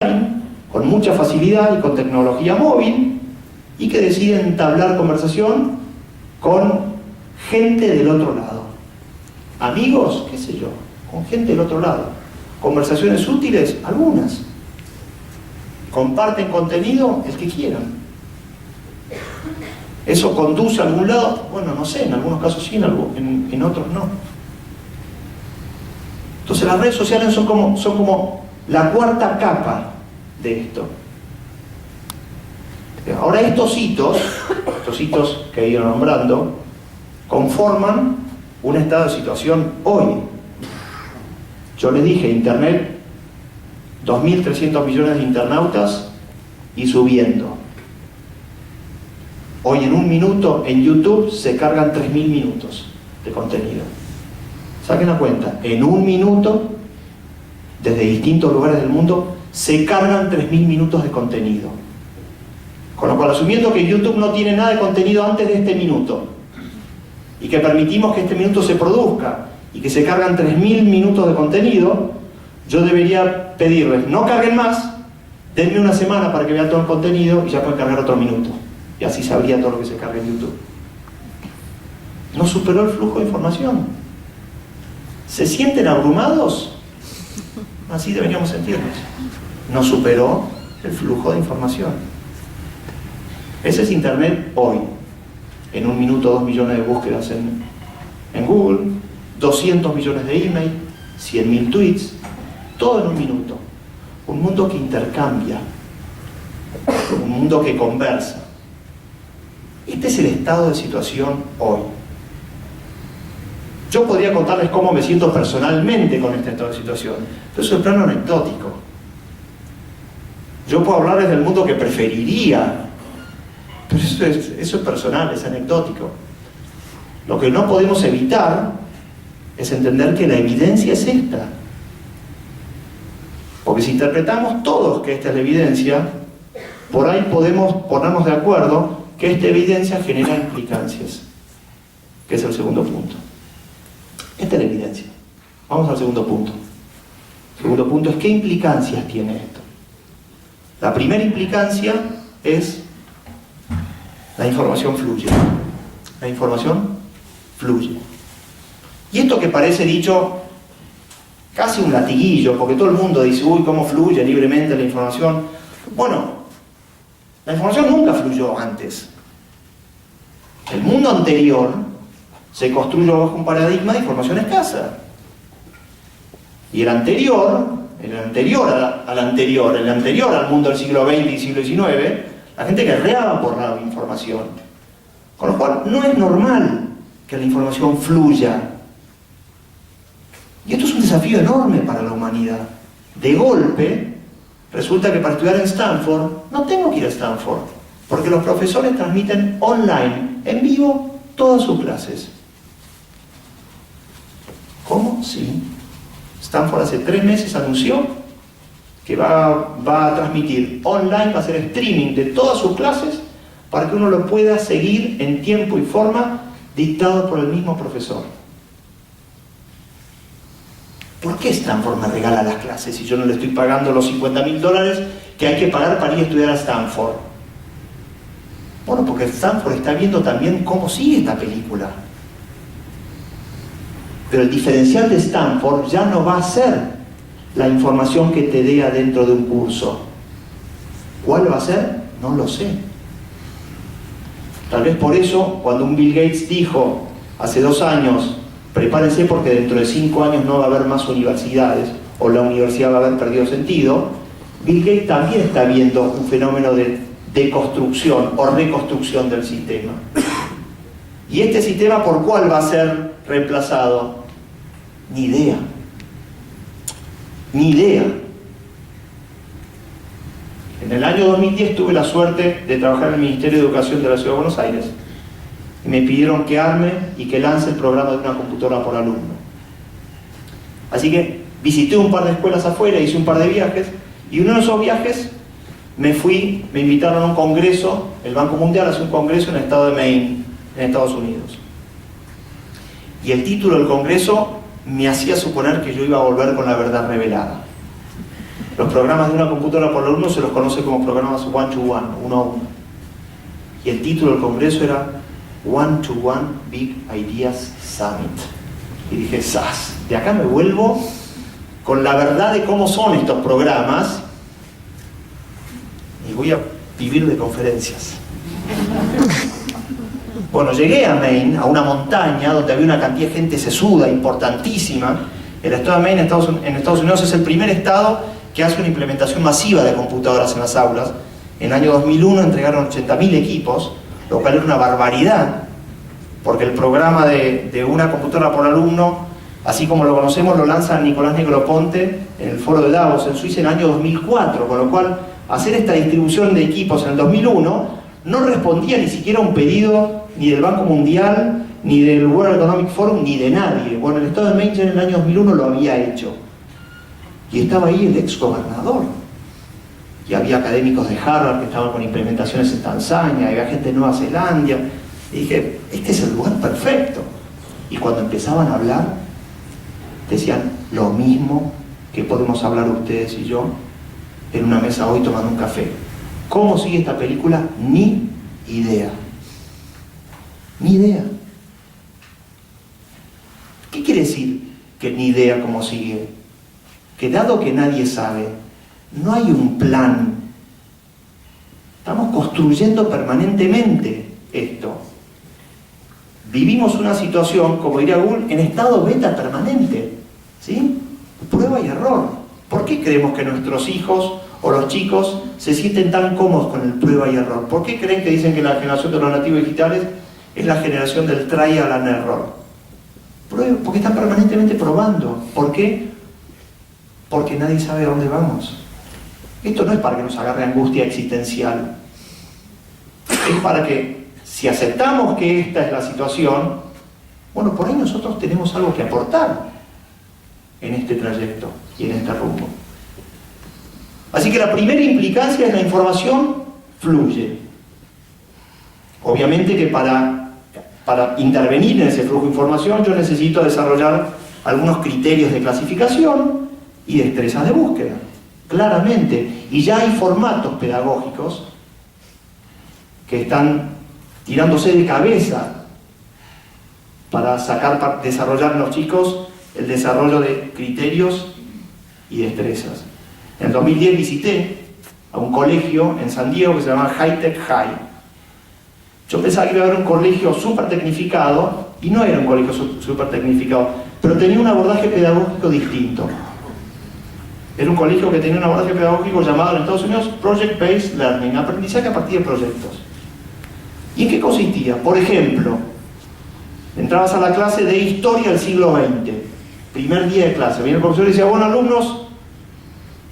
con mucha facilidad y con tecnología móvil, y que deciden entablar conversación con gente del otro lado. Amigos, qué sé yo, con gente del otro lado. Conversaciones útiles, algunas. Comparten contenido, el que quieran. ¿Eso conduce a algún lado? Bueno, no sé, en algunos casos sí, en otros no. Entonces las redes sociales son como la cuarta capa de esto. Ahora estos hitos que he ido nombrando, conforman un estado de situación hoy. Yo les dije, Internet, 2.300 millones de internautas y subiendo. Hoy en un minuto en YouTube se cargan 3.000 minutos de contenido. Saquen la cuenta, en un minuto, desde distintos lugares del mundo, se cargan 3.000 minutos de contenido. Con lo cual, asumiendo que YouTube no tiene nada de contenido antes de este minuto, y que permitimos que este minuto se produzca, y que se cargan 3.000 minutos de contenido, yo debería pedirles, no carguen más, denme una semana para que vean todo el contenido, y ya pueden cargar otro minuto. Y así sabría todo lo que se carga en YouTube. No superó el flujo de información. ¿Se sienten abrumados? Así deberíamos sentirnos. No superó el flujo de información. Ese es Internet hoy. En un minuto, 2 millones de búsquedas en Google, 200 millones de email, 100.000 tweets, todo en un minuto. Un mundo que intercambia, un mundo que conversa. Este es el estado de situación hoy. Yo podría contarles cómo me siento personalmente con este estado de situación, pero eso es plano anecdótico. Yo puedo hablarles del mundo que preferiría, pero eso es personal, es anecdótico. Lo que no podemos evitar es entender que la evidencia es esta. Porque si interpretamos todos que esta es la evidencia, por ahí podemos ponernos de acuerdo que esta evidencia genera implicancias, que es el segundo punto. Esta es la evidencia. Vamos al segundo punto. El segundo punto es ¿qué implicancias tiene esto? La primera implicancia es la información fluye. La información fluye. Y esto que parece dicho casi un latiguillo, porque todo el mundo dice, uy, cómo fluye libremente la información. Bueno, la información nunca fluyó antes. El mundo anterior se construyó bajo un paradigma de información escasa. Y el anterior al mundo del siglo XX y siglo XIX, la gente guerreaba por la información. Con lo cual, no es normal que la información fluya. Y esto es un desafío enorme para la humanidad. De golpe, resulta que para estudiar en Stanford, no tengo que ir a Stanford, porque los profesores transmiten online, en vivo, todas sus clases. ¿Cómo? Sí. Stanford hace 3 meses anunció que va a transmitir online, va a hacer streaming de todas sus clases para que uno lo pueda seguir en tiempo y forma dictado por el mismo profesor. ¿Por qué Stanford me regala las clases si yo no le estoy pagando los $50.000 que hay que pagar para ir a estudiar a Stanford? Bueno, porque Stanford está viendo también cómo sigue esta película. Pero el diferencial de Stanford ya no va a ser la información que te dé adentro de un curso. ¿Cuál va a ser? No lo sé. Tal vez por eso, cuando un Bill Gates dijo hace 2 años, prepárense porque dentro de 5 años no va a haber más universidades, o la universidad va a haber perdido sentido, Bill Gates también está viendo un fenómeno de deconstrucción o reconstrucción del sistema. ¿Y este sistema por cuál va a ser reemplazado? Ni idea. Ni idea. En el año 2010 tuve la suerte de trabajar en el Ministerio de Educación de la Ciudad de Buenos Aires y me pidieron que arme y que lance el programa de una computadora por alumno. Así que visité un par de escuelas afuera, hice un par de viajes, y uno de esos viajes me invitaron a un congreso. El Banco Mundial hace un congreso en el estado de Maine, en Estados Unidos. Y el título del congreso me hacía suponer que yo iba a volver con la verdad revelada. Los programas de una computadora por alumno se los conoce como programas one-to-one, uno a uno. Y el título del congreso era One-to-One Big Ideas Summit. Y dije, ¡zas! De acá me vuelvo con la verdad de cómo son estos programas y voy a vivir de conferencias. Bueno, llegué a Maine, a una montaña donde había una cantidad de gente sesuda, importantísima. El estado de Maine en Estados Unidos es el primer estado que hace una implementación masiva de computadoras en las aulas. En el año 2001 entregaron 80.000 equipos, lo cual era una barbaridad, porque el programa de una computadora por alumno, así como lo conocemos, lo lanza Nicolás Negroponte en el foro de Davos en Suiza en el año 2004, con lo cual hacer esta distribución de equipos en el 2001 no respondía ni siquiera a un pedido ni del Banco Mundial, ni del World Economic Forum, ni de nadie. Bueno, el estado de Maine en el año 2001 lo había hecho. Y estaba ahí el ex gobernador. Y había académicos de Harvard que estaban con implementaciones en Tanzania, había gente de Nueva Zelanda. Y dije, este es el lugar perfecto. Y cuando empezaban a hablar, decían lo mismo que podemos hablar ustedes y yo en una mesa hoy tomando un café. ¿Cómo sigue esta película? Ni idea. Ni idea. ¿Qué quiere decir que ni idea cómo sigue? Que dado que nadie sabe, no hay un plan. Estamos construyendo permanentemente esto. Vivimos una situación, como diría Google, en estado beta permanente. ¿Sí? Prueba y error. ¿Por qué creemos que nuestros hijos o los chicos se sienten tan cómodos con el prueba y error? ¿Por qué creen que dicen que la generación de los nativos digitales es la generación del trial and error? Porque están permanentemente probando. ¿Por qué? Porque nadie sabe a dónde vamos. Esto no es para que nos agarre angustia existencial. Es para que, si aceptamos que esta es la situación, bueno, por ahí nosotros tenemos algo que aportar en este trayecto y en este rumbo. Así que la primera implicancia es la información fluye. Obviamente que para intervenir en ese flujo de información yo necesito desarrollar algunos criterios de clasificación y destrezas de búsqueda, claramente. Y ya hay formatos pedagógicos que están tirándose de cabeza para desarrollar en los chicos el desarrollo de criterios y destrezas. En el 2010 visité a un colegio en San Diego que se llama High Tech High. Yo pensaba que iba a haber un colegio súper tecnificado, y no era un colegio súper tecnificado, pero tenía un abordaje pedagógico distinto. Era un colegio que tenía un abordaje pedagógico llamado en Estados Unidos Project Based Learning, aprendizaje a partir de proyectos. ¿Y en qué consistía? Por ejemplo, entrabas a la clase de Historia del siglo XX, primer día de clase, viene el profesor y decía, bueno, alumnos,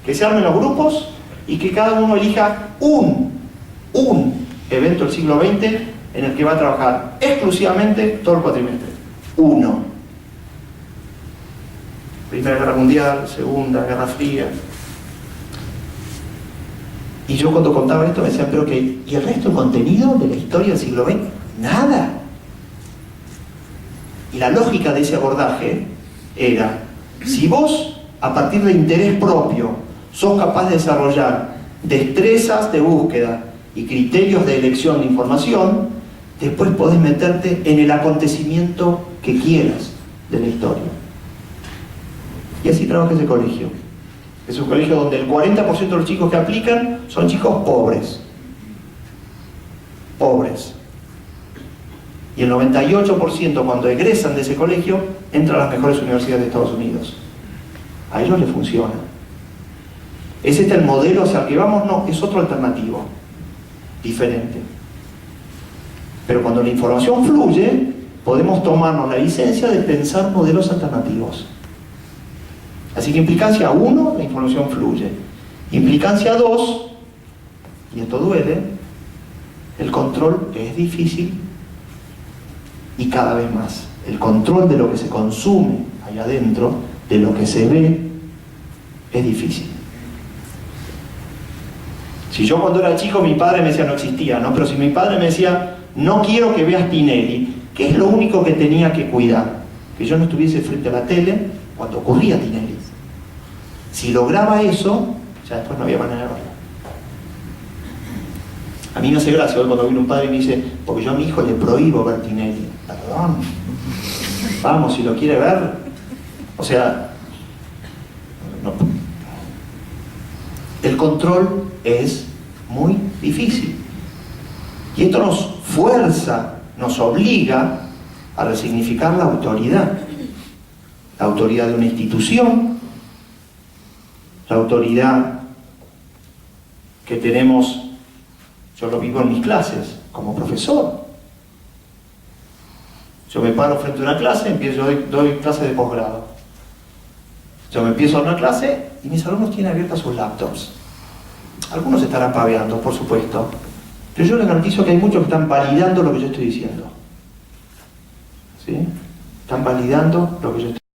que se armen los grupos y que cada uno elija un evento del siglo XX en el que va a trabajar exclusivamente todo el cuatrimestre. Uno. Primera Guerra Mundial, Segunda Guerra Fría. Y yo cuando contaba esto me decían, pero ¿y el resto del contenido de la historia del siglo XX? Nada. Y la lógica de ese abordaje era, si vos, a partir de interés propio, sos capaz de desarrollar destrezas de búsqueda y criterios de elección de información, después podés meterte en el acontecimiento que quieras de la historia. Y así trabaja ese colegio. Es un colegio donde el 40% de los chicos que aplican son chicos pobres. Pobres. Y el 98% cuando egresan de ese colegio entran a las mejores universidades de Estados Unidos. A ellos les funciona. ¿Es este el modelo hacia el que vamos? No, es otro alternativo, diferente. Pero cuando la información fluye, podemos tomarnos la licencia de pensar modelos alternativos. Así que implicancia 1, la información fluye. Implicancia 2, y esto duele, el control es difícil y cada vez más. El control de lo que se consume allá adentro, de lo que se ve, es difícil. Si yo cuando era chico mi padre me decía, no existía, ¿no? Pero si mi padre me decía, no quiero que veas Tinelli, ¿qué es lo único que tenía que cuidar? Que yo no estuviese frente a la tele cuando ocurría Tinelli. Si lograba eso, ya después no había manera de verlo. A mí me hace gracia hoy cuando viene un padre y me dice, porque yo a mi hijo le prohíbo ver Tinelli. Perdón, vamos, si lo quiere ver. O sea, no. El control es muy difícil. Y esto nos fuerza, nos obliga a resignificar la autoridad. La autoridad de una institución, la autoridad que tenemos, yo lo vivo en mis clases, como profesor. Yo me paro frente a una clase, doy clases de posgrado. Yo me empiezo a dar una clase y mis alumnos tienen abiertas sus laptops. Algunos estarán paveando, por supuesto, pero yo les garantizo que hay muchos que están validando lo que yo estoy diciendo. ¿Sí? Están validando lo que yo estoy diciendo.